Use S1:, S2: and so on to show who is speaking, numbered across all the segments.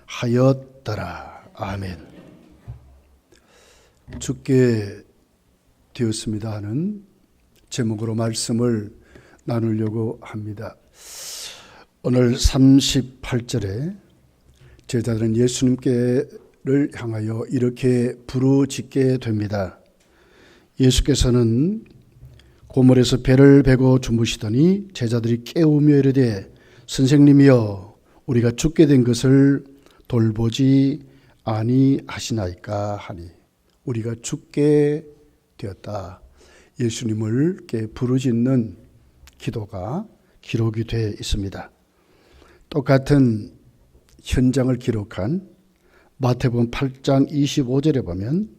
S1: 하였더라. 아멘. 죽게 되었습니다 하는 제목으로 말씀을 나누려고 합니다. 오늘 38절에 제자들은 예수님께를 향하여 이렇게 부르짖게 됩니다. 예수께서는 고물에서 배를 베고 주무시더니 제자들이 깨우며 이르되 선생님이여 우리가 죽게 된 것을 돌보지 아니하시나이까 하니, 우리가 죽게 되었다. 예수님을 이렇게 부르짖는 기도가 기록이 되어 있습니다. 똑같은 현장을 기록한 마태복음 8장 25절에 보면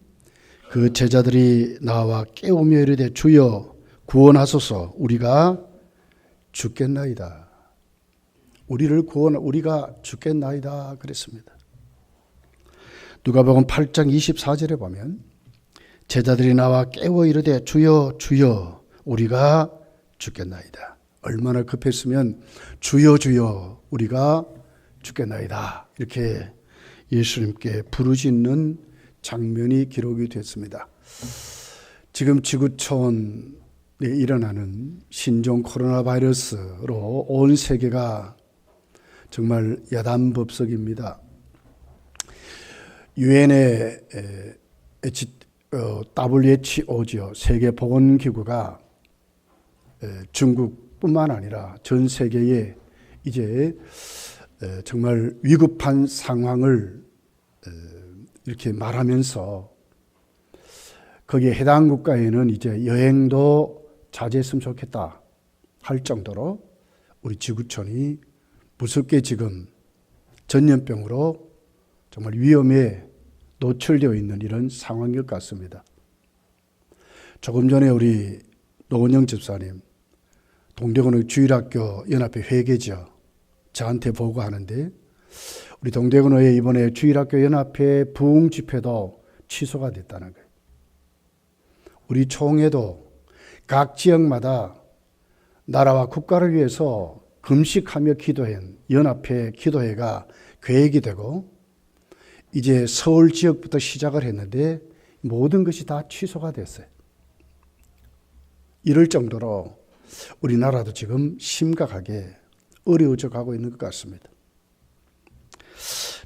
S1: 그 제자들이 나와 깨우며 이르되 주여 구원하소서 우리가 죽겠나이다. 우리가 죽겠나이다 그랬습니다. 누가복음 8장 24절에 보면 제자들이 나와 깨워 이르되 주여 주여 우리가 죽겠나이다. 얼마나 급했으면 주여 주여 우리가 죽겠나이다 이렇게 예수님께 부르짖는 장면이 기록이 됐습니다. 지금 지구촌에 일어나는 신종 코로나 바이러스로 온 세계가 정말 야단법석입니다. 유엔의 WHO죠. 세계보건기구가 중국뿐만 아니라 전 세계에 이제 정말 위급한 상황을 이렇게 말하면서 거기에 해당 국가에는 이제 여행도 자제했으면 좋겠다 할 정도로 우리 지구촌이 무섭게 지금 전염병으로 정말 위험에 노출되어 있는 이런 상황인 것 같습니다. 조금 전에 우리 노은영 집사님 동대구의 주일학교 연합회 회계죠. 저한테 보고하는데 우리 동대구의 이번에 주일학교 연합회 부흥 집회도 취소가 됐다는 거예요. 우리 총회도 각 지역마다 나라와 국가를 위해서 금식하며 기도한 연합회 기도회가 계획이 되고 이제 서울 지역부터 시작을 했는데 모든 것이 다 취소가 됐어요. 이럴 정도로 우리나라도 지금 심각하게 어려워져 가고 있는 것 같습니다.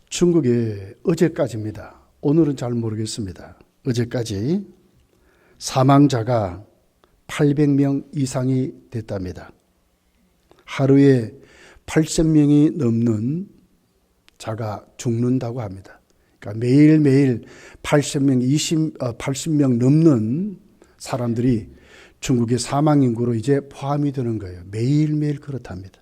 S1: 중국에 어제까지입니다. 오늘은 잘 모르겠습니다. 어제까지 사망자가 800명 이상이 됐답니다. 하루에 80명이 넘는 자가 죽는다고 합니다. 그러니까 매일매일 80명 넘는 사람들이 중국의 사망인구로 이제 포함이 되는 거예요. 매일매일 그렇답니다.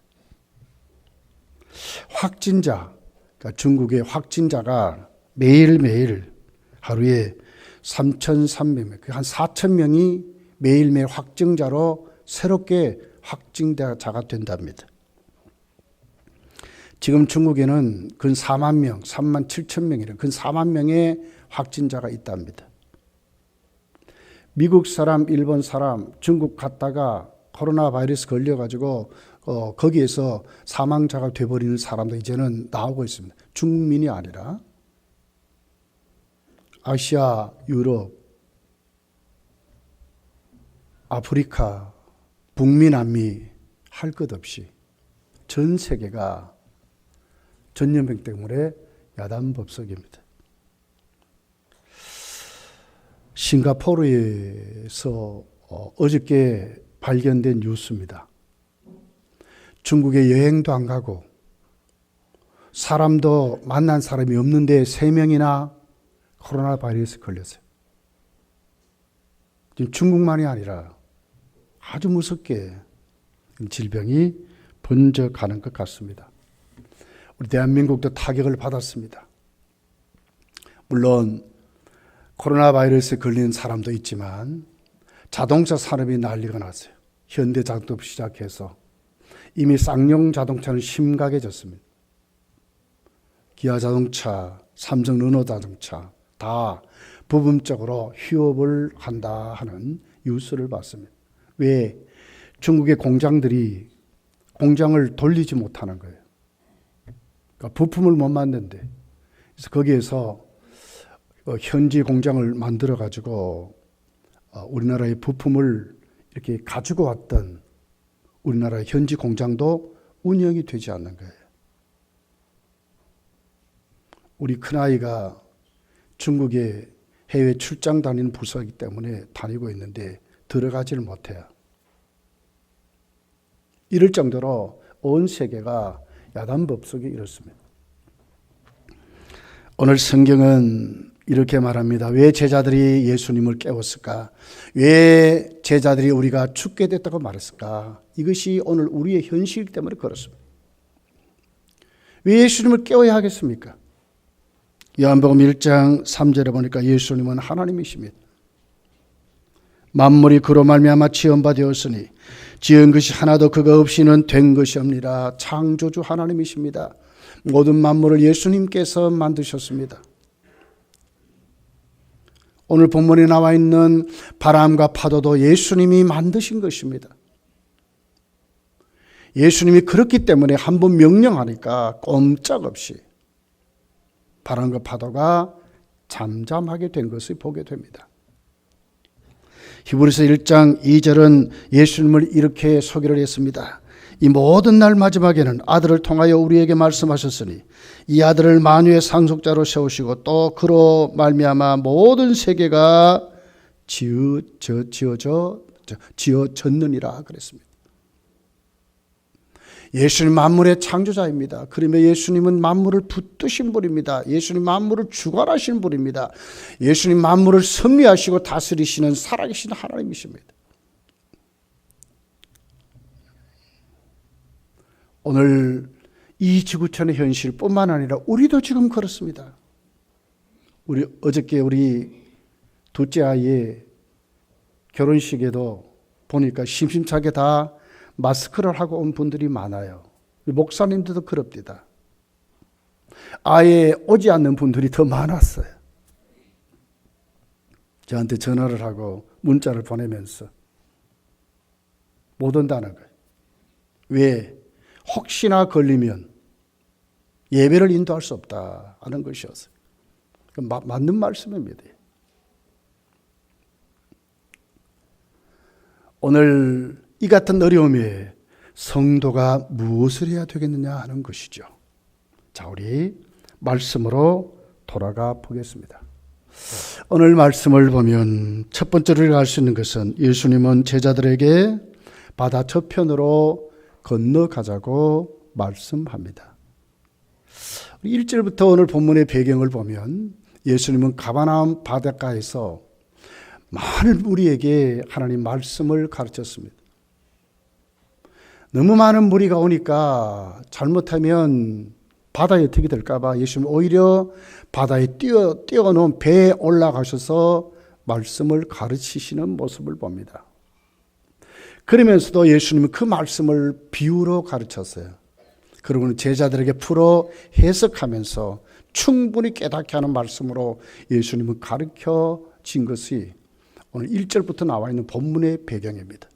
S1: 확진자, 그러니까 중국의 확진자가 매일매일 하루에 3,300명, 한 4,000명이 매일매일 확진자로 새롭게 확진자가 된답니다. 지금 중국에는 근 4만 명, 3만 7천 명이래. 근 4만 명의 확진자가 있답니다. 미국 사람, 일본 사람, 중국 갔다가 코로나 바이러스 걸려가지고 거기에서 사망자가 돼버리는 사람도 이제는 나오고 있습니다. 중국민이 아니라 아시아, 유럽, 아프리카, 북미, 남미 할 것 없이 전 세계가 전염병 때문에 야단법석입니다. 싱가포르에서 어저께 발견된 뉴스입니다. 중국에 여행도 안 가고 사람도 만난 사람이 없는데 3명이나 코로나 바이러스 걸렸어요. 지금 중국만이 아니라 아주 무섭게 질병이 번져가는 것 같습니다. 우리 대한민국도 타격을 받았습니다. 물론 코로나 바이러스에 걸린 사람도 있지만 자동차 산업이 난리가 났어요. 현대자동차부터 시작해서 이미 쌍용 자동차는 심각해졌습니다. 기아자동차, 삼성 르노자동차 다 부분적으로 휴업을 한다 하는 뉴스를 봤습니다. 왜? 중국의 공장들이 공장을 돌리지 못하는 거예요. 그러니까 부품을 못 만드는데 그래서 거기에서 현지 공장을 만들어 가지고 우리나라의 부품을 이렇게 가지고 왔던 우리나라 현지 공장도 운영이 되지 않는 거예요. 우리 큰아이가 중국에 해외 출장 다니는 부서이기 때문에 다니고 있는데 들어가지를 못해요. 이럴 정도로 온 세계가 야단법석이 이렇습니다. 오늘 성경은 이렇게 말합니다. 왜 제자들이 예수님을 깨웠을까? 왜 제자들이 우리가 죽게 됐다고 말했을까? 이것이 오늘 우리의 현실 때문에 그렇습니다. 왜 예수님을 깨워야 하겠습니까? 요한복음 1장 3절에 보니까 예수님은 하나님이십니다. 만물이 그로 말미암아 지은 바 되었으니 지은 것이 하나도 그가 없이는 된 것이 없니라. 창조주 하나님이십니다. 모든 만물을 예수님께서 만드셨습니다. 오늘 본문에 나와 있는 바람과 파도도 예수님이 만드신 것입니다. 예수님이 그렇기 때문에 한번 명령하니까 꼼짝없이 바람과 파도가 잠잠하게 된 것을 보게 됩니다. 히브리서 1장 2절은 예수님을 이렇게 소개를 했습니다. 이 모든 날 마지막에는 아들을 통하여 우리에게 말씀하셨으니 이 아들을 만유의 상속자로 세우시고 또 그로 말미암아 모든 세계가 지어졌느니라 그랬습니다. 예수님 만물의 창조자입니다. 그러면 예수님은 만물을 붙드신 분입니다. 예수님 만물을 주관하시는 분입니다. 예수님 만물을 섭리하시고 다스리시는 살아계신 하나님이십니다. 오늘 이 지구촌의 현실뿐만 아니라 우리도 지금 그렇습니다. 어저께 우리 둘째 아이의 결혼식에도 보니까 심심찮게 다 마스크를 하고 온 분들이 많아요. 목사님들도 그럽니다. 아예 오지 않는 분들이 더 많았어요. 저한테 전화를 하고 문자를 보내면서 못 온다는 거예요. 왜? 혹시나 걸리면 예배를 인도할 수 없다 하는 것이었어요. 맞는 말씀입니다. 오늘 이 같은 어려움에 성도가 무엇을 해야 되겠느냐 하는 것이죠. 자, 우리 말씀으로 돌아가 보겠습니다. 오늘 말씀을 보면 첫 번째로 알 수 있는 것은 예수님은 제자들에게 바다 저편으로 건너가자고 말씀합니다. 1절부터 오늘 본문의 배경을 보면 예수님은 가버나움 바닷가에서 많은 우리에게 하나님 말씀을 가르쳤습니다. 너무 많은 무리가 오니까 잘못하면 바다에 어떻게 될까 봐 예수님 오히려 바다에 띄워놓은 배에 올라가셔서 말씀을 가르치시는 모습을 봅니다. 그러면서도 예수님은 그 말씀을 비유로 가르쳤어요. 그리고는 제자들에게 풀어 해석하면서 충분히 깨닫게 하는 말씀으로 예수님은 가르쳐진 것이 오늘 1절부터 나와 있는 본문의 배경입니다.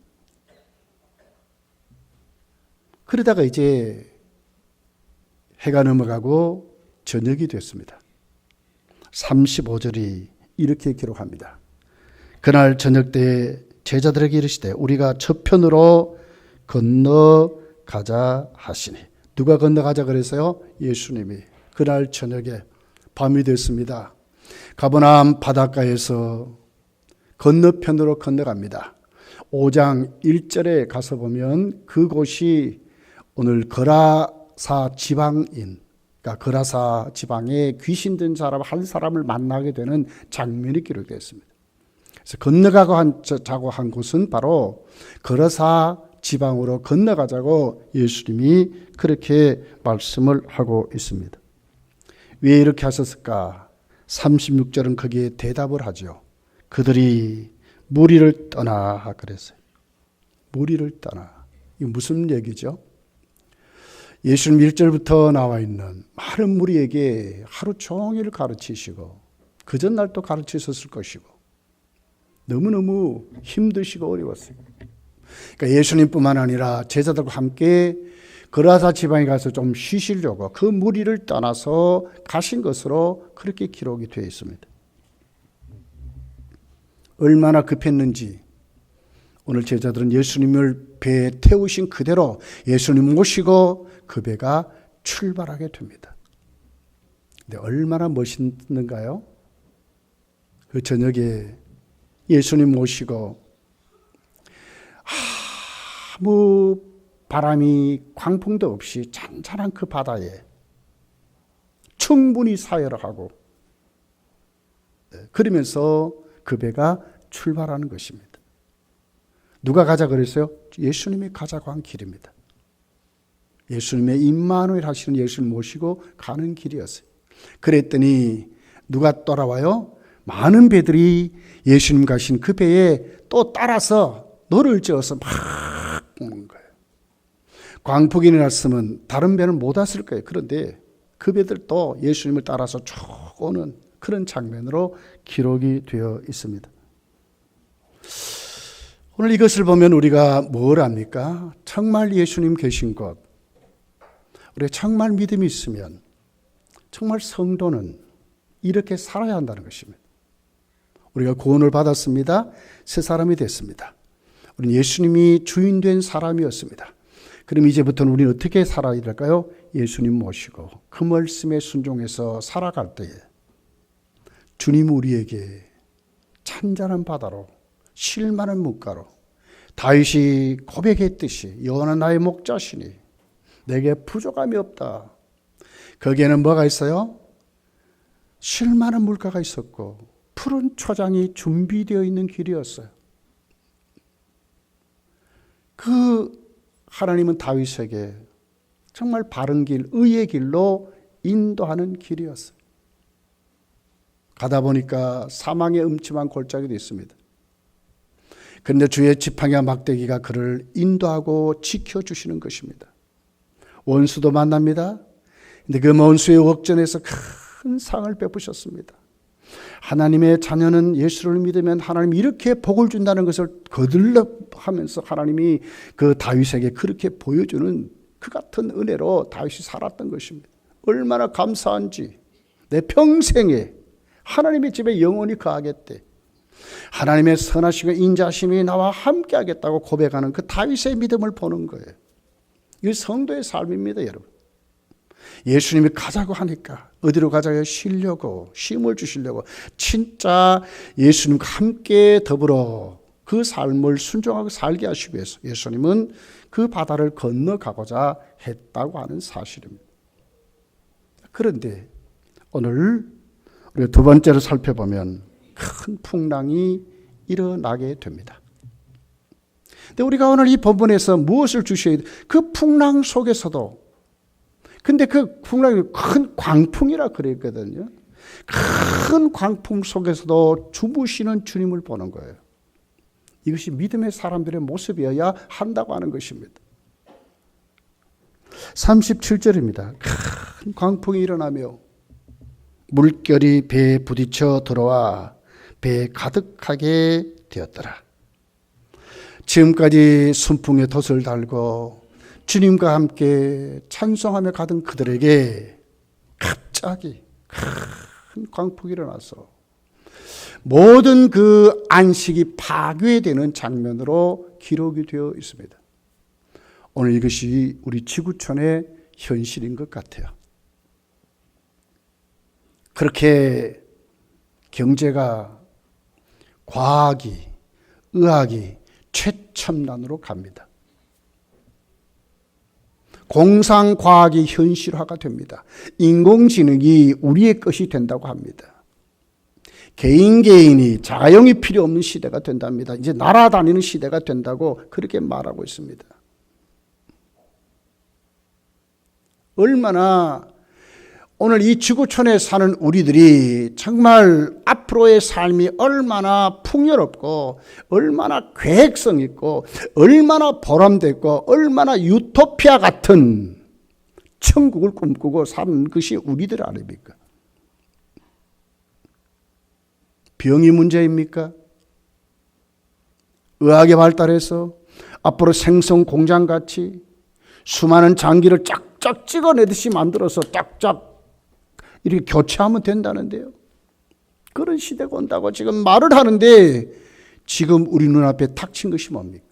S1: 그러다가 이제 해가 넘어가고 저녁이 됐습니다. 35절이 이렇게 기록합니다. 그날 저녁 때에 제자들에게 이르시되 우리가 저편으로 건너가자 하시니. 누가 건너가자 그래서요? 예수님이. 그날 저녁에 밤이 됐습니다. 가버나움 바닷가에서 건너편으로 건너갑니다. 5장 1절에 가서 보면 그곳이 오늘 거라사 지방인, 그러니까 거라사 지방에 귀신 든 사람 한 사람을 만나게 되는 장면이 기록되어 있습니다. 그래서 건너가자고 한 곳은 바로 거라사 지방으로 건너가자고 예수님이 그렇게 말씀을 하고 있습니다. 왜 이렇게 하셨을까? 36절은 거기에 대답을 하죠. 그들이 무리를 떠나 그랬어요. 무리를 떠나. 이게 무슨 얘기죠? 예수님 1절부터 나와 있는 많은 무리에게 하루 종일 가르치시고 그 전날 또 가르치셨을 것이고 너무너무 힘드시고 어려웠어요. 그러니까 예수님뿐만 아니라 제자들과 함께 그라사 지방에 가서 좀 쉬시려고 그 무리를 떠나서 가신 것으로 그렇게 기록이 되어 있습니다. 얼마나 급했는지 오늘 제자들은 예수님을 배에 태우신 그대로 예수님 모시고 그 배가 출발하게 됩니다. 근데 얼마나 멋있는가요? 그 저녁에 예수님 모시고 아무 바람이 광풍도 없이 잔잔한 그 바다에 충분히 사열을 하고 그러면서 그 배가 출발하는 것입니다. 누가 가자 그랬어요? 예수님이 가자고 한 길입니다. 예수님의 임마누엘 하시는 예수님 모시고 가는 길이었어요. 그랬더니 누가 따라와요? 많은 배들이 예수님 가신 그 배에 또 따라서 노를 저어서 막 오는 거예요. 광풍이 일어났으면 다른 배는 못 왔을 거예요. 그런데 그 배들도 예수님을 따라서 쭉 오는 그런 장면으로 기록이 되어 있습니다. 오늘 이것을 보면 우리가 뭘 압니까? 정말 예수님 계신 것, 우리가 정말 믿음이 있으면 정말 성도는 이렇게 살아야 한다는 것입니다. 우리가 구원을 받았습니다. 새 사람이 됐습니다. 우리는 예수님이 주인 된 사람이었습니다. 그럼 이제부터는 우리는 어떻게 살아야 될까요? 예수님 모시고 그 말씀에 순종해서 살아갈 때에 주님 우리에게 찬잔한 바다로 실만한 물가로 다윗이 고백했듯이 여호와는 나의 목자시니 내게 부족함이 없다. 거기에는 뭐가 있어요? 실만한 물가가 있었고 푸른 초장이 준비되어 있는 길이었어요. 그 하나님은 다윗에게 정말 바른 길, 의의 길로 인도하는 길이었어요. 가다 보니까 사망의 음침한 골짜기도 있습니다. 그런데 주의 지팡이와 막대기가 그를 인도하고 지켜주시는 것입니다. 원수도 만납니다. 근데 그 원수의 억전에서 큰 상을 베푸셨습니다. 하나님의 자녀는 예수를 믿으면 하나님이 이렇게 복을 준다는 것을 거들러 하면서 하나님이 그 다윗에게 그렇게 보여주는 그 같은 은혜로 다윗이 살았던 것입니다. 얼마나 감사한지 내 평생에 하나님의 집에 영원히 거하겠대. 하나님의 선하시고 인자심이 나와 함께 하겠다고 고백하는 그 다윗의 믿음을 보는 거예요. 이게 성도의 삶입니다, 여러분. 예수님이 가자고 하니까 어디로 가자고 쉬려고 쉼을 주시려고 진짜 예수님과 함께 더불어 그 삶을 순종하고 살게 하시기 위해서 예수님은 그 바다를 건너가고자 했다고 하는 사실입니다. 그런데 오늘 우리가 두 번째로 살펴보면 큰 풍랑이 일어나게 됩니다. 근데 우리가 오늘 이 본문에서 무엇을 주셔야 돼요? 그 풍랑 속에서도 근데 그 풍랑이 큰 광풍이라 그랬거든요. 큰 광풍 속에서도 주무시는 주님을 보는 거예요. 이것이 믿음의 사람들의 모습이어야 한다고 하는 것입니다. 37절입니다. 큰 광풍이 일어나며 물결이 배에 부딪혀 들어와 배에 가득하게 되었더라. 지금까지 순풍에 돛을 달고 주님과 함께 찬송하며 가던 그들에게 갑자기 큰 광풍이 일어나서 모든 그 안식이 파괴되는 장면으로 기록이 되어 있습니다. 오늘 이것이 우리 지구촌의 현실인 것 같아요. 그렇게 경제가, 과학이, 의학이 최첨단으로 갑니다. 공상과학이 현실화가 됩니다. 인공지능이 우리의 것이 된다고 합니다. 개인이 자가용이 필요 없는 시대가 된답니다. 이제 날아다니는 시대가 된다고 그렇게 말하고 있습니다. 얼마나 오늘 이 지구촌에 사는 우리들이 정말 앞으로의 삶이 얼마나 풍요롭고 얼마나 계획성 있고 얼마나 보람되고 얼마나 유토피아 같은 천국을 꿈꾸고 사는 것이 우리들 아닙니까? 병이 문제입니까? 의학이 발달해서 앞으로 생성 공장같이 수많은 장기를 쫙쫙 찍어내듯이 만들어서 쫙쫙 이렇게 교체하면 된다는데요. 그런 시대가 온다고 지금 말을 하는데 지금 우리 눈앞에 닥친 것이 뭡니까?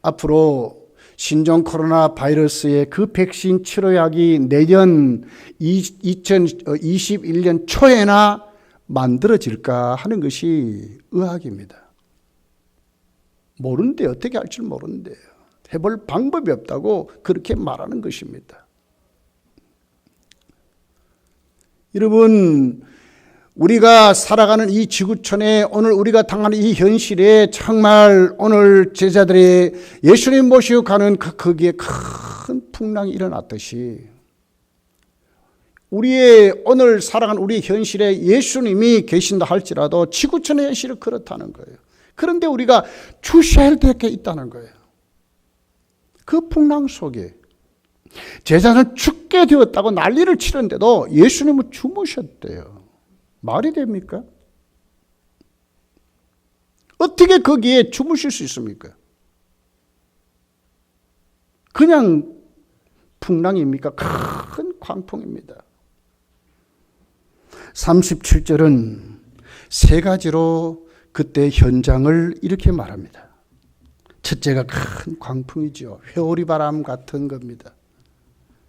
S1: 앞으로 신종 코로나 바이러스의 그 백신 치료약이 내년 2021년 초에나 만들어질까 하는 것이 의학입니다. 모르는데 어떻게 할 줄 모르는데요. 해볼 방법이 없다고 그렇게 말하는 것입니다. 여러분, 우리가 살아가는 이 지구촌에 오늘 우리가 당하는 이 현실에 정말 오늘 제자들이 예수님 모시고 가는 거기에 큰 풍랑이 일어났듯이 우리의 오늘 살아가는 우리 현실에 예수님이 계신다 할지라도 지구촌의 현실은 그렇다는 거예요. 그런데 우리가 주시해야 될 게 있다는 거예요. 그 풍랑 속에 제자는 죽게 되었다고 난리를 치는데도 예수님은 주무셨대요. 말이 됩니까? 어떻게 거기에 주무실 수 있습니까? 그냥 풍랑입니까? 큰 광풍입니다. 37절은 세 가지로 그때 현장을 이렇게 말합니다. 첫째가 큰 광풍이죠. 회오리 바람 같은 겁니다.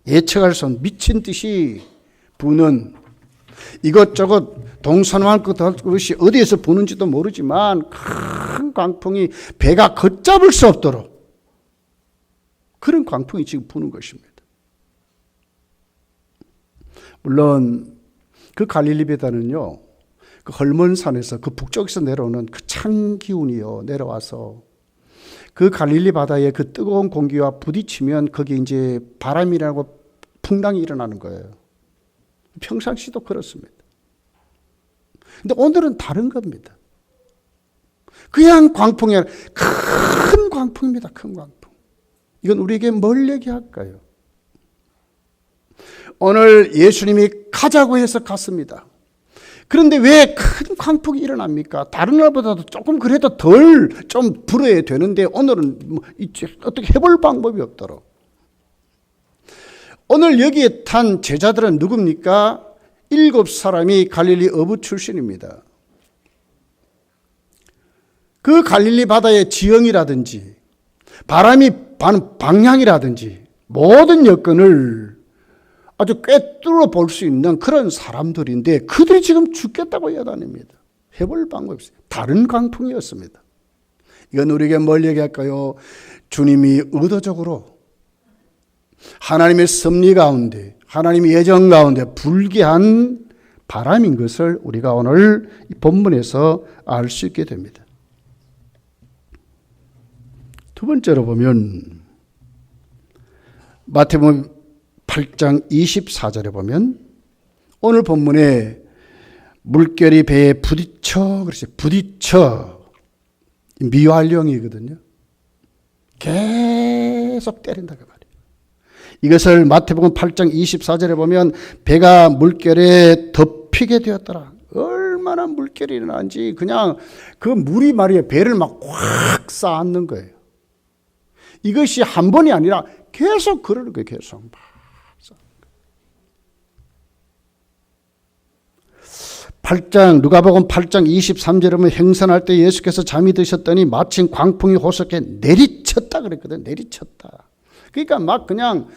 S1: 예측할 수 없는 미친 듯이 부는 이것저것 동서남할 것이 어디에서 부는지도 모르지만 큰 광풍이 배가 걷잡을 수 없도록 그런 광풍이 지금 부는 것입니다. 물론 그 갈릴리 바다는요, 그 헐몬산에서 그 북쪽에서 내려오는 그 찬 기운이요 내려와서 그 갈릴리 바다의 그 뜨거운 공기와 부딪히면 거기 이제 바람이라고 풍랑이 일어나는 거예요. 평상시도 그렇습니다. 근데 오늘은 다른 겁니다. 그냥 광풍이 아니라 큰 광풍입니다. 큰 광풍. 이건 우리에게 뭘 얘기할까요? 오늘 예수님이 가자고 해서 갔습니다. 그런데 왜 큰 광풍이 일어납니까? 다른 날보다도 조금 그래도 덜 좀 불어야 되는데 오늘은 뭐 어떻게 해볼 방법이 없도록. 오늘 여기에 탄 제자들은 누굽니까? 7사람이 갈릴리 어부 출신입니다. 그 갈릴리 바다의 지형이라든지 바람이 바는 방향이라든지 모든 여건을 아주 꿰뚫어 볼 수 있는 그런 사람들인데 그들이 지금 죽겠다고 여다닙니다. 해볼 방법이 없어요. 다른 광풍이었습니다. 이건 우리에게 뭘 얘기할까요? 주님이 의도적으로 하나님의 섭리 가운데 하나님의 예정 가운데 불기한 바람인 것을 우리가 오늘 이 본문에서 알 수 있게 됩니다. 두 번째로 보면 마태복음 8장 24절에 보면 오늘 본문에 물결이 배에 부딪혀 미완령이거든요. 계속 때린다 그 말이에요. 이것을 마태복음 8장 24절에 보면 배가 물결에 덮이게 되었더라. 얼마나 물결이 일어나는지 그냥 그 물이 말이에요. 배를 막 확 쌓는 거예요. 이것이 한 번이 아니라 계속 그러는 거예요. 계속 막. 8장 누가복음 8장 23절에 보면 행선할 때 예수께서 잠이 드셨더니 마침 광풍이 호석해 내리쳤다 그랬거든. 내리쳤다. 그러니까 막 그냥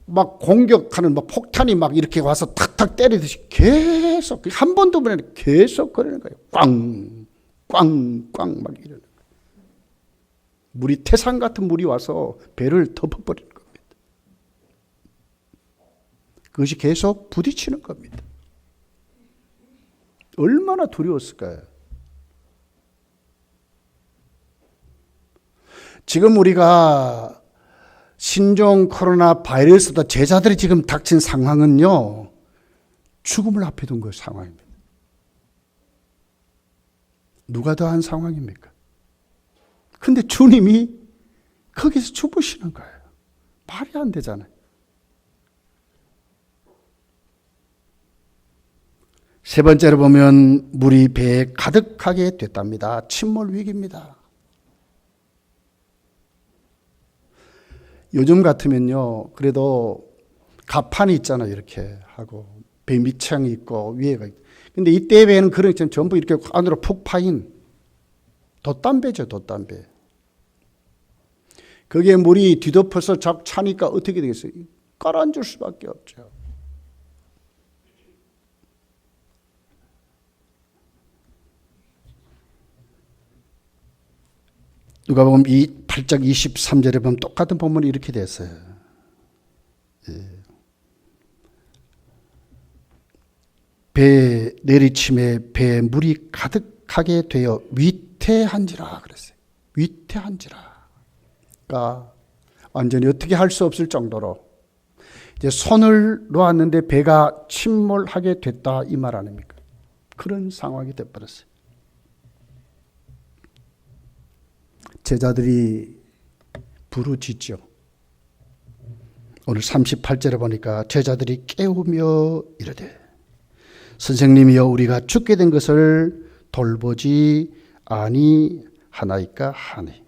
S1: 막 공격하는 막 폭탄이 막 이렇게 와서 탁탁 때리듯이 계속 한 번 두 번에 계속 그러는 거예요. 꽝꽝꽝 막 이러는 거예요. 물이 태산 같은 물이 와서 배를 덮어버리는 겁니다. 그것이 계속 부딪히는 겁니다. 얼마나 두려웠을까요? 지금 우리가 신종 코로나 바이러스보다 제자들이 지금 닥친 상황은요, 죽음을 앞에 둔 그 상황입니다. 누가 더한 상황입니까? 근데 주님이 거기서 주무시는 거예요. 말이 안 되잖아요. 세 번째로 보면 물이 배에 가득하게 됐답니다. 침몰 위기입니다. 요즘 같으면요, 그래도 가판이 있잖아요. 이렇게 하고 배 밑창이 있고 위에가 있고. 근데 이때 배는 그런 게 전부 이렇게 안으로 푹 파인 돛담배죠. 돛담배. 거기에 물이 뒤덮어서 자꾸 차니까 어떻게 되겠어요? 가라앉을 수밖에 없죠. 누가복음 8장 23절에 보면 똑같은 본문이 이렇게 됐어요. 배 내리침에 배에 물이 가득하게 되어 위태한지라 그랬어요. 위태한지라. 그러니까 완전히 어떻게 할 수 없을 정도로 이제 손을 놓았는데 배가 침몰하게 됐다 이 말 아닙니까? 그런 상황이 돼버렸어요. 제자들이 부르짖죠. 오늘 38절에 보니까 제자들이 깨우며 이르되 선생님이여 우리가 죽게 된 것을 돌보지 아니하나이까 하니.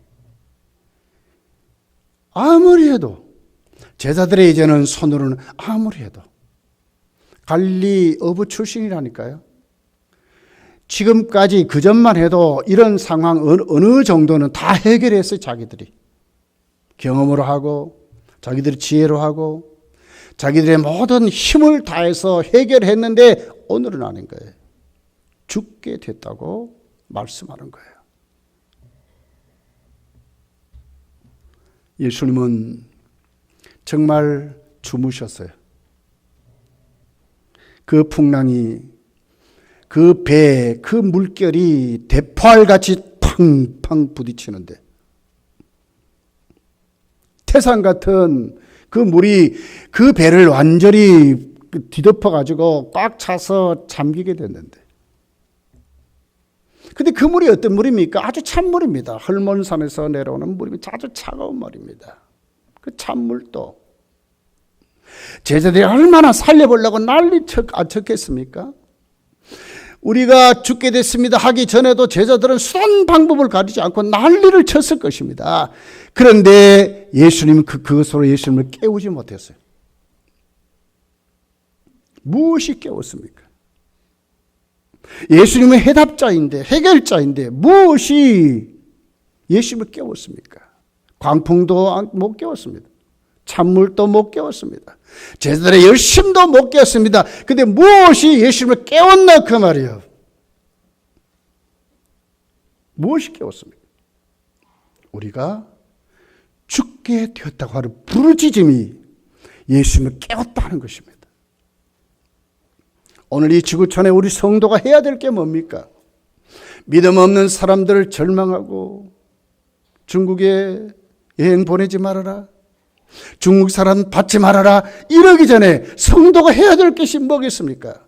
S1: 아무리 해도 제자들의 이제는 손으로는 아무리 해도 갈릴리 어부 출신이라니까요. 지금까지 그 전만 해도 이런 상황 어느 정도는 다 해결했어요. 자기들이 경험으로 하고 자기들이 지혜로 하고 자기들의 모든 힘을 다해서 해결했는데 오늘은 아닌 거예요. 죽게 됐다고 말씀하는 거예요. 예수님은 정말 주무셨어요. 그 풍랑이 그 배, 그 물결이 대포알같이 팡팡 부딪히는데 태산 같은 그 물이 그 배를 완전히 뒤덮어가지고 꽉 차서 잠기게 됐는데 근데 그 물이 어떤 물입니까? 아주 찬물입니다. 헐몬산에서 내려오는 물입니다. 아주 차가운 물입니다. 그 찬물도 제자들이 얼마나 살려보려고 난리 쳤겠습니까? 우리가 죽게 됐습니다 하기 전에도 제자들은 수단 방법을 가리지 않고 난리를 쳤을 것입니다. 그런데 예수님은 그것으로 예수님을 깨우지 못했어요. 무엇이 깨웠습니까? 예수님은 해답자인데 해결자인데 무엇이 예수님을 깨웠습니까? 광풍도 못 깨웠습니다. 찬물도 못 깨웠습니다. 제자들의 열심도 못 깨웠습니다. 근데 무엇이 예수님을 깨웠나 그 말이에요. 무엇이 깨웠습니까? 우리가 죽게 되었다고 하는 부르짖음이 예수님을 깨웠다는 것입니다. 오늘 이 지구촌에 우리 성도가 해야 될 게 뭡니까? 믿음 없는 사람들을 절망하고 중국에 여행 보내지 말아라. 중국 사람 받지 말아라. 이러기 전에 성도가 해야 될 것이 뭐겠습니까?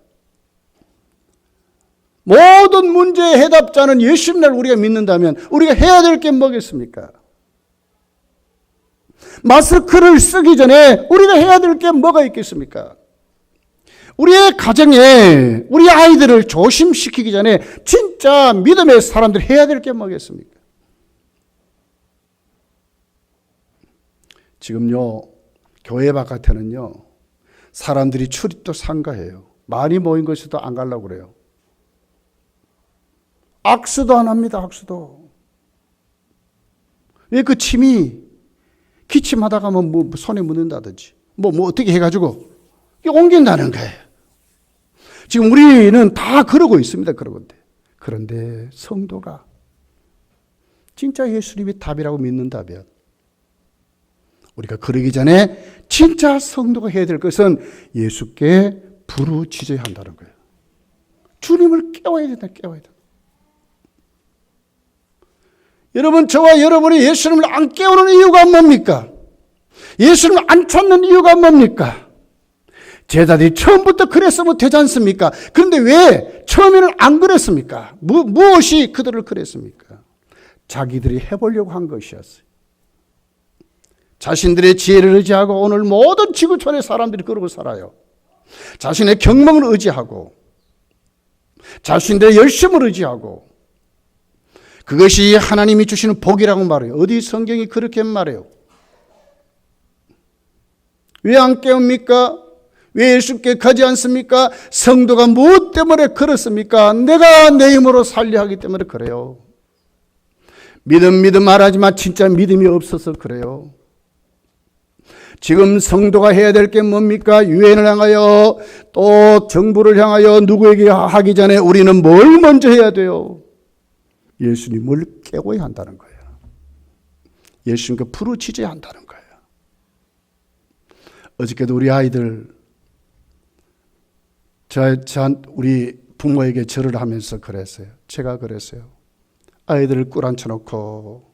S1: 모든 문제의 해답자는 예수님을 우리가 믿는다면 우리가 해야 될 게 뭐겠습니까? 마스크를 쓰기 전에 우리가 해야 될 게 뭐가 있겠습니까? 우리의 가정에 우리 아이들을 조심시키기 전에 진짜 믿음의 사람들이 해야 될 게 뭐겠습니까? 지금요 교회 바깥에는요 사람들이 출입도 삼가해요. 많이 모인 것에도 안 가려고 그래요. 악수도 안 합니다. 악수도. 왜 그 침이 기침하다가 뭐 손에 묻는다든지 뭐 어떻게 해가지고 옮긴다는 거예요. 지금 우리는 다 그러고 있습니다. 그런데 성도가 진짜 예수님이 답이라고 믿는다면 우리가 그러기 전에 진짜 성도가 해야 될 것은 예수께 부르짖어야 한다는 거예요. 주님을 깨워야 된다. 여러분, 저와 여러분이 예수님을 안 깨우는 이유가 뭡니까? 예수님을 안 찾는 이유가 뭡니까? 제자들이 처음부터 그랬으면 되지 않습니까? 그런데 왜 처음에는 안 그랬습니까? 무엇이 그들을 그랬습니까? 자기들이 해보려고 한 것이었어요. 자신들의 지혜를 의지하고 오늘 모든 지구촌의 사람들이 그러고 살아요. 자신의 경험을 의지하고 자신들의 열심을 의지하고 그것이 하나님이 주시는 복이라고 말해요. 어디 성경이 그렇게 말해요? 왜 안 깨웁니까? 왜 예수께 가지 않습니까? 성도가 무엇 때문에 그렇습니까? 내가 내 힘으로 살려 하기 때문에 그래요. 믿음 말하지만 진짜 믿음이 없어서 그래요. 지금 성도가 해야 될 게 뭡니까? 유엔을 향하여 또 정부를 향하여 누구에게 하기 전에 우리는 뭘 먼저 해야 돼요? 예수님을 깨워야 한다는 거예요. 예수님께 부르짖어야 한다는 거예요. 어저께도 우리 아이들 우리 부모에게 절을 하면서 그랬어요. 제가 그랬어요. 아이들을 꿇어앉혀놓고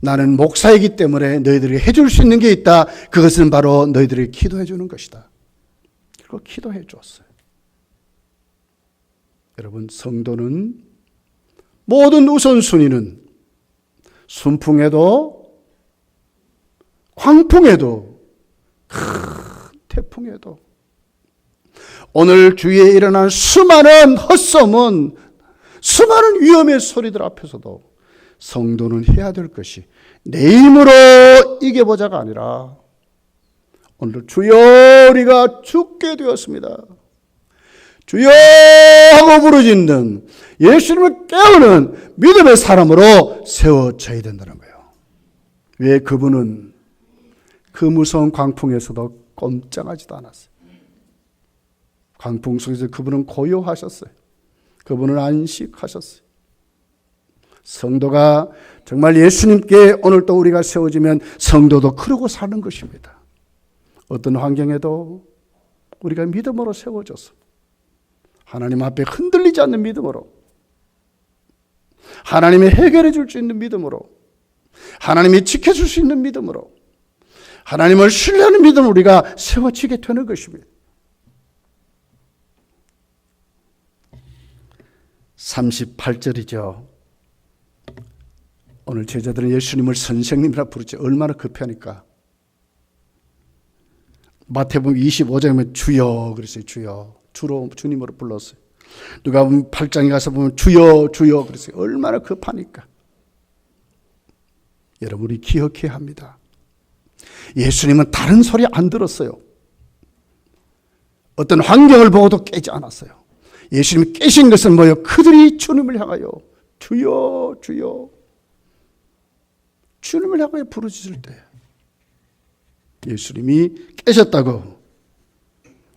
S1: 나는 목사이기 때문에 너희들이 해줄 수 있는 게 있다. 그것은 바로 너희들이 기도해 주는 것이다. 그리고 기도해 줬어요. 여러분, 성도는 모든 우선순위는 순풍에도 광풍에도 큰 태풍에도 오늘 주위에 일어난 수많은 헛소문, 수많은 위험의 소리들 앞에서도 성도는 해야 될 것이 내 힘으로 이겨보자가 아니라 오늘 주여 우리가 죽게 되었습니다. 주여 하고 부르짖는 예수님을 깨우는 믿음의 사람으로 세워져야 된다는 거예요. 왜? 그분은 그 무서운 광풍에서도 꼼짝하지도 않았어요. 광풍 속에서 그분은 고요하셨어요. 그분은 안식하셨어요. 성도가 정말 예수님께 오늘 또 우리가 세워지면 성도도 그러고 사는 것입니다. 어떤 환경에도 우리가 믿음으로 세워져서 하나님 앞에 흔들리지 않는 믿음으로, 하나님이 해결해 줄 수 있는 믿음으로, 하나님이 지켜줄 수 있는 믿음으로, 하나님을 신뢰하는 믿음으로 우리가 세워지게 되는 것입니다. 38절이죠. 오늘 제자들은 예수님을 선생님이라 부르지 얼마나 급해하니까. 마태복음 25장에 주여 그랬어요. 주여. 주로 주님으로 불렀어요. 누가 보면 8장에 가서 보면 주여 주여 그랬어요. 얼마나 급하니까. 여러분이 기억해야 합니다. 예수님은 다른 소리 안 들었어요. 어떤 환경을 보고도 깨지 않았어요. 예수님이 깨신 것은 뭐예요? 그들이 주님을 향하여 주여 주여 주님을 향하여 부르짖을 때 예수님이 깨셨다고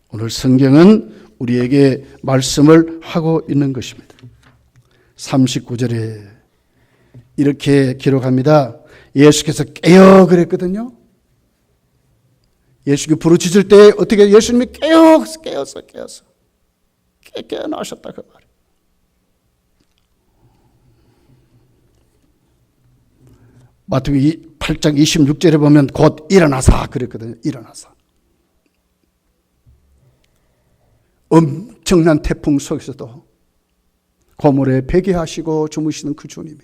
S1: 오늘 성경은 우리에게 말씀을 하고 있는 것입니다. 39절에 이렇게 기록합니다. 예수께서 깨어 그랬거든요. 예수께 부르짖을 때 어떻게 예수님이 깨었어. 깨어나셨다 그 말이에요. 마태복음 8장 26절에 보면 곧 일어나사 그랬거든요. 일어나사. 엄청난 태풍 속에서도 고물에 베개하시고 주무시는 그 주님이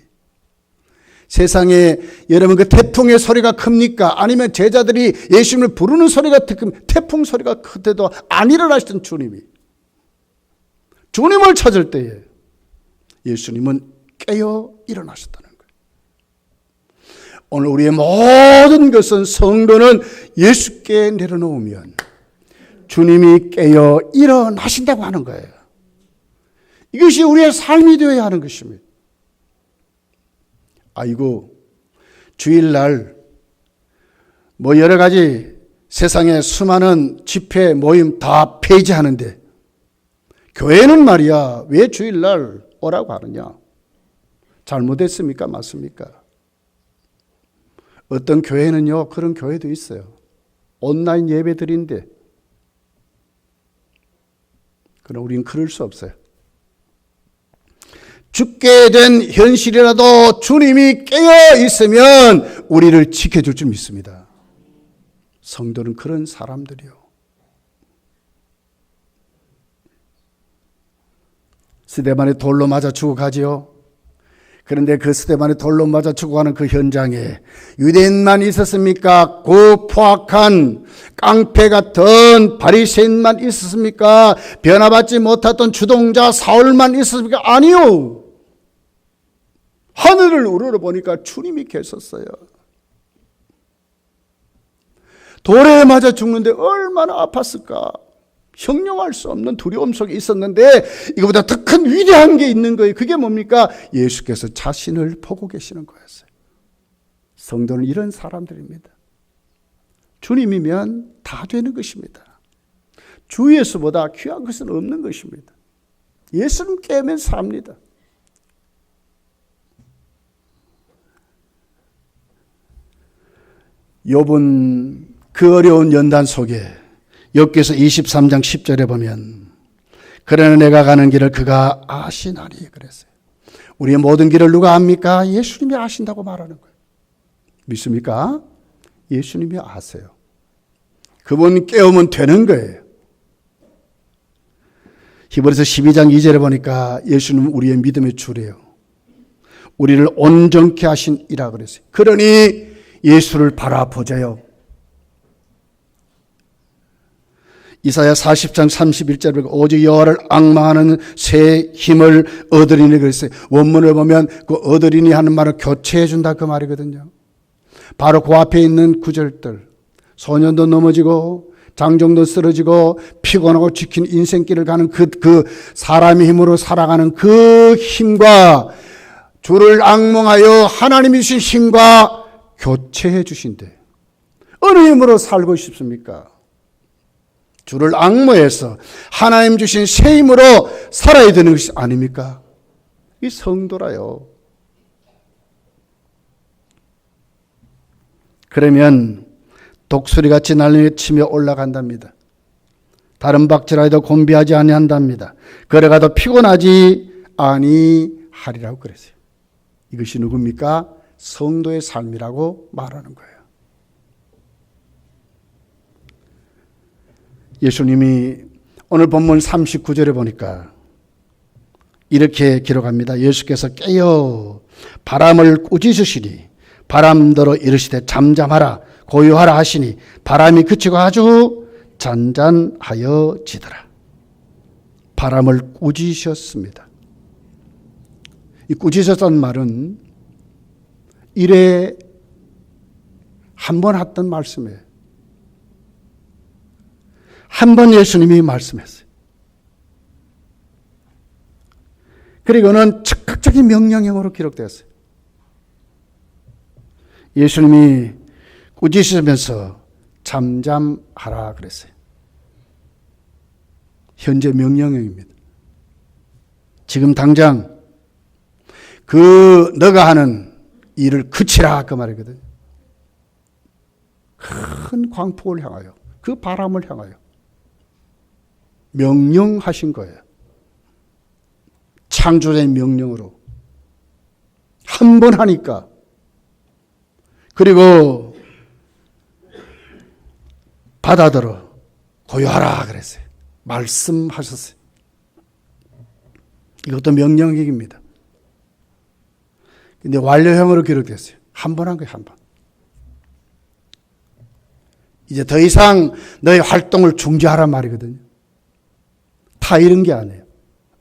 S1: 세상에 여러분 그 태풍의 소리가 큽니까? 아니면 제자들이 예수님을 부르는 소리가 태풍 소리가 크대도 안 일어나시던 주님이 주님을 찾을 때에 예수님은 깨어 일어나셨다는 거예요. 오늘 우리의 모든 것은 성도는 예수께 내려놓으면 주님이 깨어 일어나신다고 하는 거예요. 이것이 우리의 삶이 되어야 하는 것입니다. 아이고, 주일날 뭐 여러 가지 세상에 수많은 집회 모임 다 폐지하는데 교회는 말이야 왜 주일날 오라고 하느냐? 잘못했습니까? 맞습니까? 어떤 교회는요 그런 교회도 있어요. 온라인 예배드린데 그럼 우리는 그럴 수 없어요. 죽게 된 현실이라도 주님이 깨어 있으면 우리를 지켜줄 줄 믿습니다. 성도는 그런 사람들이요. 스데반이 돌로 맞아 죽어가지요. 그런데 그 스데반이 돌로 맞아 죽어가는 그 현장에 유대인만 있었습니까? 그 포악한 깡패 같은 바리새인만 있었습니까? 변화받지 못했던 주동자 사울만 있었습니까? 아니요. 하늘을 우러러 보니까 주님이 계셨어요. 돌에 맞아 죽는데 얼마나 아팠을까. 형용할 수 없는 두려움 속에 있었는데 이거보다 더 큰 위대한 게 있는 거예요. 그게 뭡니까? 예수께서 자신을 보고 계시는 거였어요. 성도는 이런 사람들입니다. 주님이면 다 되는 것입니다. 주 예수보다 귀한 것은 없는 것입니다. 예수님 깨면 삽니다. 욥은 그 어려운 연단 속에 욥기서 23장 10절에 보면 그러나 내가 가는 길을 그가 아시나니 그랬어요. 우리의 모든 길을 누가 압니까? 예수님이 아신다고 말하는 거예요. 믿습니까? 예수님이 아세요. 그분 깨우면 되는 거예요. 히브리서 12장 2절에 보니까 예수님은 우리의 믿음의 주래요. 우리를 온전케 하신 이라 그랬어요. 그러니 예수를 바라보자요. 이사야 40장 31절에 오직 여호와를 앙망하는 새 힘을 얻으리니 그랬어요. 원문을 보면 그 얻으리니 하는 말을 교체해 준다 그 말이거든요. 바로 그 앞에 있는 구절들. 소년도 넘어지고 장정도 쓰러지고 피곤하고 지킨 인생길을 가는 그 사람의 힘으로 살아가는 그 힘과 주를 앙망하여 하나님이 주신 힘과 교체해 주신대. 어느 힘으로 살고 싶습니까? 주를 앙모해서 하나님 주신 새 힘으로 살아야 되는 것이 아닙니까? 이 성도라요. 그러면 독수리같이 날리치며 올라간답니다. 다른 박질하여도 곤비하지 아니한답니다. 걸어가도 피곤하지 아니하리라고 그랬어요. 이것이 누굽니까? 성도의 삶이라고 말하는 거예요. 예수님이 오늘 본문 39절에 보니까 이렇게 기록합니다. 예수께서 깨어 바람을 꾸짖으시니 바람더러 이르시되 잠잠하라 고요하라 하시니 바람이 그치고 아주 잔잔하여지더라. 바람을 꾸짖으셨습니다. 이 꾸짖으셨다는 말은 일에 한 번 했던 말씀이에요. 한 번 예수님이 말씀했어요. 그리고는 즉각적인 명령형으로 기록되었어요. 예수님이 꾸짖으면서 잠잠하라 그랬어요. 현재 명령형입니다. 지금 당장 너가 하는 일을 그치라 그 말이거든요. 큰 광풍을 향하여 그 바람을 향하여 명령하신 거예요. 창조자의 명령으로 한 번 하니까. 그리고 바다더러 고요하라 그랬어요. 말씀하셨어요. 이것도 명령입니다. 근데 완료형으로 기록됐어요. 한 번 한 거예요, 한 번. 이제 더 이상 너의 활동을 중지하란 말이거든요. 다 이런 게 아니에요.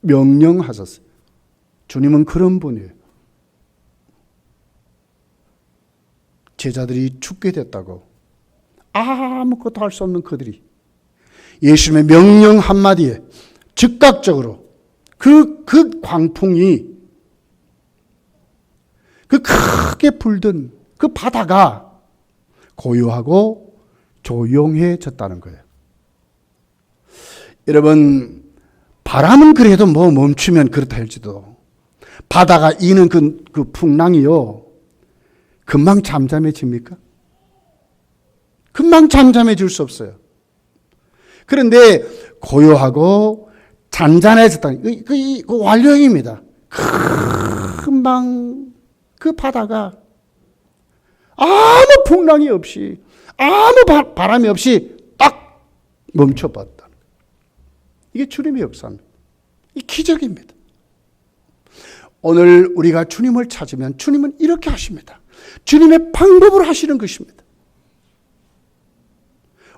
S1: 명령하셨어요. 주님은 그런 분이에요. 제자들이 죽게 됐다고 아무것도 할 수 없는 그들이 예수님의 명령 한마디에 즉각적으로 그 광풍이 그 크게 불던 그 바다가 고요하고 조용해졌다는 거예요. 여러분, 바람은 그래도 뭐 멈추면 그렇다 할지도 바다가 이는 그 풍랑이요. 금방 잠잠해집니까? 금방 잠잠해질 수 없어요. 그런데 고요하고 잔잔해졌다는 그 완료형입니다. 금방 그 바다가 아무 풍랑이 없이 아무 바람이 없이 딱 멈춰봤다. 이게 주님의 역사입니다. 이 기적입니다. 오늘 우리가 주님을 찾으면 주님은 이렇게 하십니다. 주님의 방법으로 하시는 것입니다.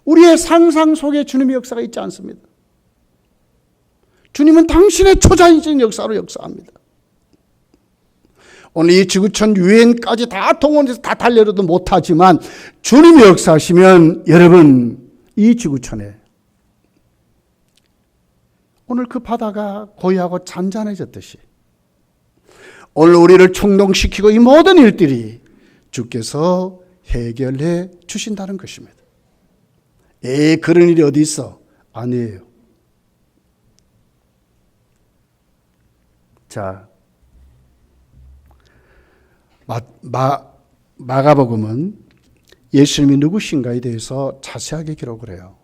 S1: 우리의 상상 속에 주님의 역사가 있지 않습니다. 주님은 당신의 초자연적인 역사로 역사합니다. 오늘 이 지구촌 유엔까지 다 동원해서 다 달려도 못하지만 주님이 역사하시면 여러분 이 지구촌에 오늘 그 바다가 고요하고 잔잔해졌듯이 오늘 우리를 충동시키고 이 모든 일들이 주께서 해결해 주신다는 것입니다. 그런 일이 어디 있어? 아니에요. 자, 마가복음은 예수님이 누구신가에 대해서 자세하게 기록을 해요.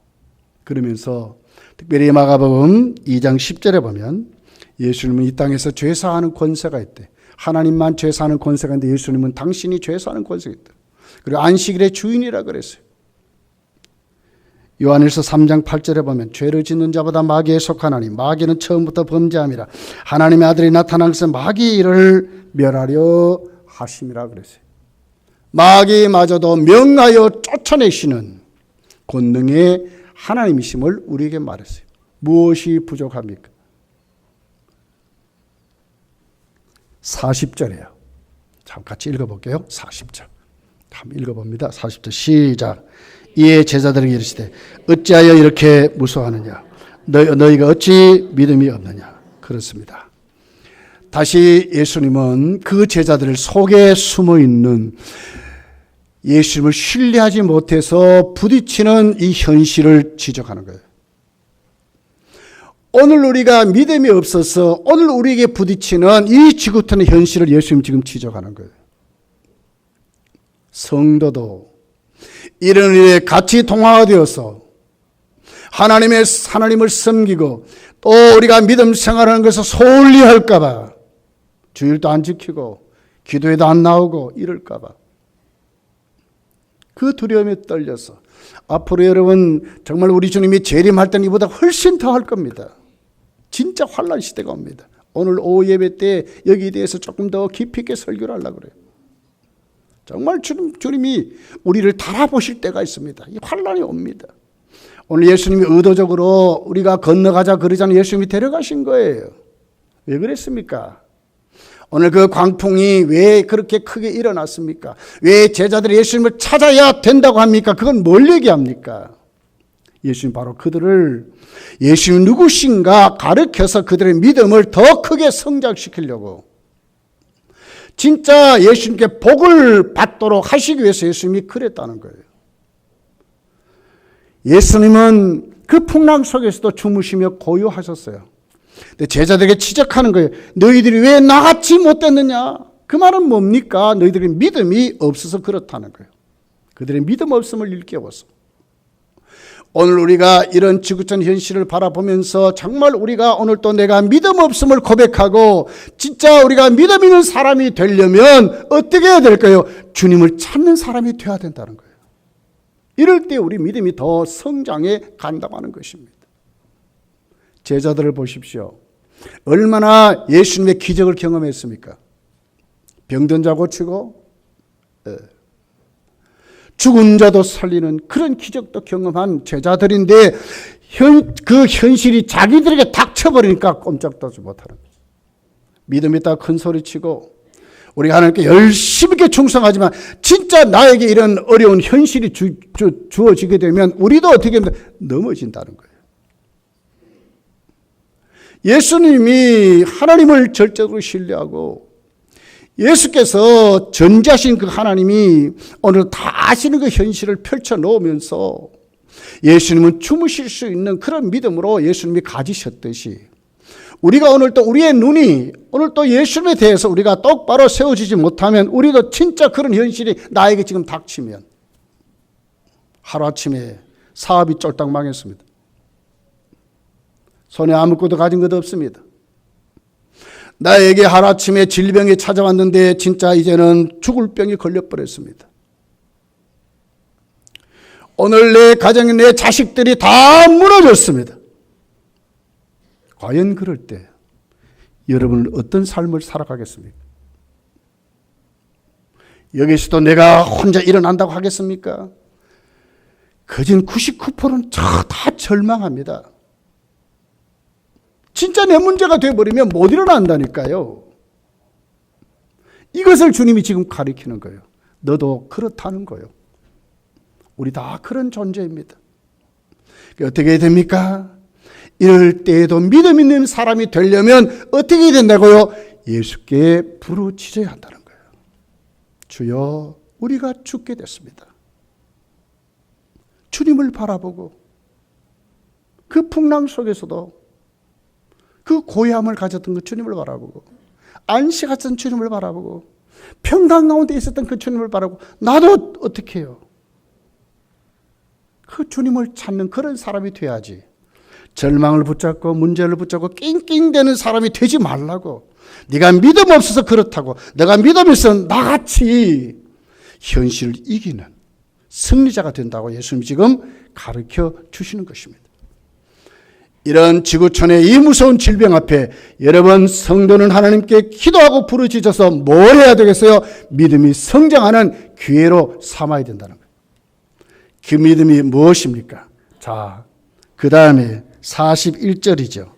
S1: 그러면서 특별히 마가복음 2장 10절에 보면 예수님은 이 땅에서 죄사하는 권세가 있대. 하나님만 죄사하는 권세가 있는데 예수님은 당신이 죄사하는 권세가 있다. 그리고 안식일의 주인이라 그랬어요. 요한일서 3장 8절에 보면 죄를 짓는 자보다 마귀에 속하나니 마귀는 처음부터 범죄함이라. 하나님의 아들이 나타난 것은 마귀의 일을 멸하려 하심이라 그랬어요. 마귀마저도 명하여 쫓아내시는 권능의 하나님이심을 우리에게 말했어요. 무엇이 부족합니까? 40절이에요. 참 같이 읽어볼게요. 40절. 한번 읽어봅니다. 40절 시작. 이에 제자들에게 이르시되 어찌하여 이렇게 무서워하느냐? 너희가 어찌 믿음이 없느냐? 그렇습니다. 다시 예수님은 그 제자들 속에 숨어있는 예수님을 신뢰하지 못해서 부딪히는 이 현실을 지적하는 거예요. 오늘 우리가 믿음이 없어서 오늘 우리에게 부딪히는 이 지구촌의 현실을 예수님 지금 지적하는 거예요. 성도도 이런 일에 같이 동화되어서 하나님을 섬기고 또 우리가 믿음 생활하는 것을 소홀히 할까봐 주일도 안 지키고 기도에도 안 나오고 이럴까봐 그 두려움에 떨려서 앞으로 여러분 정말 우리 주님이 재림할 때는 이보다 훨씬 더 할 겁니다. 진짜 환난 시대가 옵니다. 오늘 오후 예배 때 여기에 대해서 조금 더 깊이 있게 설교를 하려고 그래요. 정말 주님이 우리를 달아보실 때가 있습니다. 이 환난이 옵니다. 오늘 예수님이 의도적으로 우리가 건너가자 그러자는 예수님이 데려가신 거예요. 왜 그랬습니까? 오늘 그 광풍이 왜 그렇게 크게 일어났습니까? 왜 제자들이 예수님을 찾아야 된다고 합니까? 그건 뭘 얘기합니까? 예수님 바로 그들을 예수님 누구신가 가르쳐서 그들의 믿음을 더 크게 성장시키려고 진짜 예수님께 복을 받도록 하시기 위해서 예수님이 그랬다는 거예요. 예수님은 그 풍랑 속에서도 주무시며 고요하셨어요. 근데 제자들에게 지적하는 거예요. 너희들이 왜 나같이 못됐느냐? 그 말은 뭡니까? 너희들이 믿음이 없어서 그렇다는 거예요. 그들의 믿음 없음을 일깨워서. 오늘 우리가 이런 지구촌 현실을 바라보면서 정말 우리가 오늘 또 내가 믿음 없음을 고백하고 진짜 우리가 믿음 있는 사람이 되려면 어떻게 해야 될까요? 주님을 찾는 사람이 되어야 된다는 거예요. 이럴 때 우리 믿음이 더 성장해 간다고 하는 것입니다. 제자들을 보십시오. 얼마나 예수님의 기적을 경험했습니까? 병든 자 고치고 죽은 자도 살리는 그런 기적도 경험한 제자들인데 그 현실이 자기들에게 닥쳐버리니까 꼼짝도 하지 못하는 거죠. 믿음 있다 큰 소리치고 우리가 하나님께 열심히 충성하지만 진짜 나에게 이런 어려운 현실이 주어지게 되면 우리도 어떻게 넘어진다는 거예요. 예수님이 하나님을 절대로 신뢰하고 예수께서 전지하신 그 하나님이 오늘 다 아시는 그 현실을 펼쳐 놓으면서 예수님은 주무실 수 있는 그런 믿음으로 예수님이 가지셨듯이 우리가 오늘 또 우리의 눈이 오늘 또 예수님에 대해서 우리가 똑바로 세워지지 못하면 우리도 진짜 그런 현실이 나에게 지금 닥치면 하루아침에 사업이 쫄딱 망했습니다. 손에 아무것도 가진 것도 없습니다. 나에게 하루아침에 질병이 찾아왔는데 진짜 이제는 죽을 병이 걸려버렸습니다. 오늘 내 가정에 내 자식들이 다 무너졌습니다. 과연 그럴 때 여러분은 어떤 삶을 살아가겠습니까? 여기서도 내가 혼자 일어난다고 하겠습니까? 거진 99%는 다 절망합니다. 진짜 내 문제가 되어버리면 못 일어난다니까요. 이것을 주님이 지금 가리키는 거예요. 너도 그렇다는 거예요. 우리 다 그런 존재입니다. 어떻게 됩니까? 이럴 때에도 믿음 있는 사람이 되려면 어떻게 된다고요? 예수께 부르짖어야 한다는 거예요. 주여, 우리가 죽게 됐습니다. 주님을 바라보고 그 풍랑 속에서도 그 고요함을 가졌던 그 주님을 바라보고 안식 같은 주님을 바라보고 평강 가운데 있었던 그 주님을 바라보고 나도 어떻게 해요? 그 주님을 찾는 그런 사람이 돼야지. 절망을 붙잡고 문제를 붙잡고 낑낑대는 사람이 되지 말라고. 네가 믿음 없어서 그렇다고. 내가 믿음 있어서 나같이 현실을 이기는 승리자가 된다고 예수님이 지금 가르쳐 주시는 것입니다. 이런 지구촌의 이 무서운 질병 앞에 여러분 성도는 하나님께 기도하고 부르짖어서 뭘 해야 되겠어요? 믿음이 성장하는 기회로 삼아야 된다는 거예요. 그 믿음이 무엇입니까? 자, 그 다음에 41절이죠.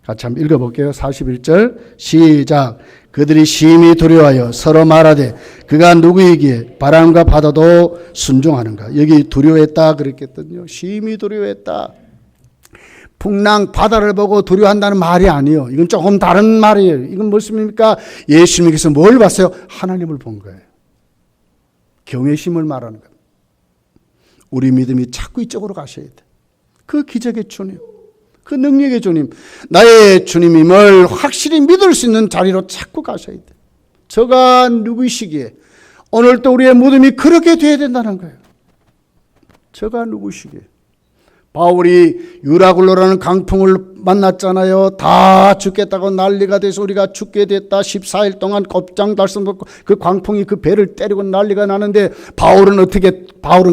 S1: 같이 한번 읽어볼게요. 41절 시작. 그들이 심히 두려워하여 서로 말하되 그가 누구이기에 바람과 바다도 순종하는가. 여기 두려워했다 그랬거든요. 심히 두려워했다. 풍랑 바다를 보고 두려워한다는 말이 아니에요. 이건 조금 다른 말이에요. 이건 무엇입니까? 예수님께서 뭘 봤어요? 하나님을 본 거예요. 경외심을 말하는 거예요. 우리 믿음이 자꾸 이쪽으로 가셔야 돼. 그 기적의 주님, 그 능력의 주님, 나의 주님임을 확실히 믿을 수 있는 자리로 자꾸 가셔야 돼. 저가 누구시기에 오늘 또 우리의 믿음이 그렇게 돼야 된다는 거예요. 저가 누구시기에. 바울이 유라굴로라는 강풍을 만났잖아요. 다 죽겠다고 난리가 돼서 우리가 죽게 됐다. 14일 동안 곱장 달성받고 그 광풍이 그 배를 때리고 난리가 나는데 바울은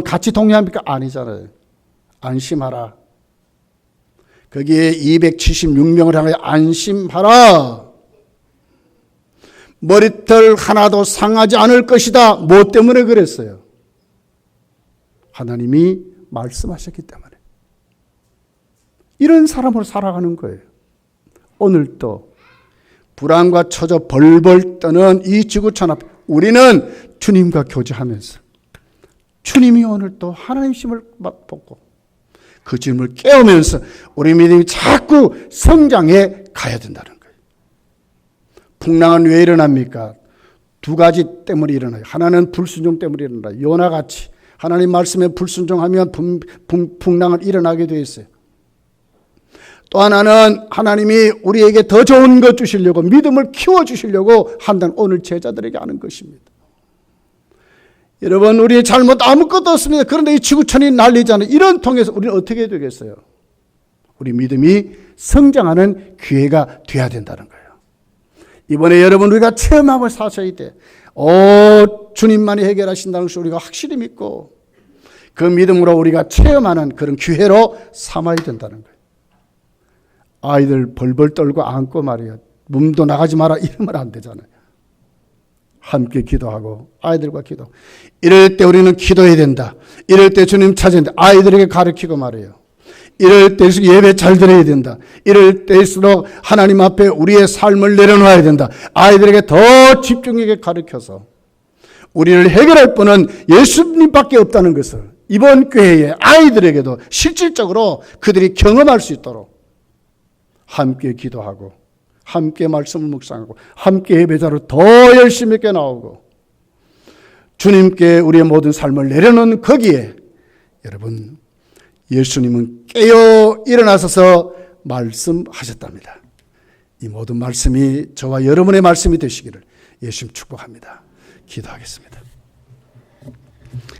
S1: 같이 동의합니까? 아니잖아요. 안심하라. 거기에 276명을 향해 안심하라. 머리털 하나도 상하지 않을 것이다. 뭐 때문에 그랬어요? 하나님이 말씀하셨기 때문에. 이런 사람으로 살아가는 거예요. 오늘도 불안과 처져 벌벌 떠는 이 지구촌 앞에 우리는 주님과 교제하면서 주님이 오늘 또 하나님심을 맛보고 그 주님을 깨우면서 우리 믿음이 자꾸 성장해 가야 된다는 거예요. 풍랑은 왜 일어납니까? 두 가지 때문에 일어나요. 하나는 불순종 때문에 일어나요. 요나같이 하나님 말씀에 불순종하면 풍랑은 일어나게 되어 있어요. 또 하나는 하나님이 우리에게 더 좋은 것 주시려고 믿음을 키워주시려고 한다는 오늘 제자들에게 하는 것입니다. 여러분, 우리의 잘못 아무것도 없습니다. 그런데 이 지구촌이 난리잖아요. 이런 통해서 우리는 어떻게 되겠어요? 우리 믿음이 성장하는 기회가 돼야 된다는 거예요. 이번에 여러분 우리가 체험하고 사셔야 돼. 주님만이 해결하신다는 것을 우리가 확실히 믿고 그 믿음으로 우리가 체험하는 그런 기회로 삼아야 된다는 거예요. 아이들 벌벌 떨고 안고 말이에요. 몸도 나가지 마라 이러면 안 되잖아요. 함께 기도하고 아이들과 기도. 이럴 때 우리는 기도해야 된다. 이럴 때 주님 찾아야 된다. 아이들에게 가르치고 말이에요. 이럴 때일수록 예배 잘 드려야 된다. 이럴 때일수록 하나님 앞에 우리의 삶을 내려놓아야 된다. 아이들에게 더 집중 있게 가르쳐서 우리를 해결할 분은 예수님밖에 없다는 것을 이번 교회에 아이들에게도 실질적으로 그들이 경험할 수 있도록 함께 기도하고 함께 말씀을 묵상하고 함께 예배자로 더 열심히 있게 나오고 주님께 우리의 모든 삶을 내려놓는 거기에 여러분 예수님은 깨어 일어나셔서 말씀하셨답니다. 이 모든 말씀이 저와 여러분의 말씀이 되시기를 예수님 축복합니다. 기도하겠습니다.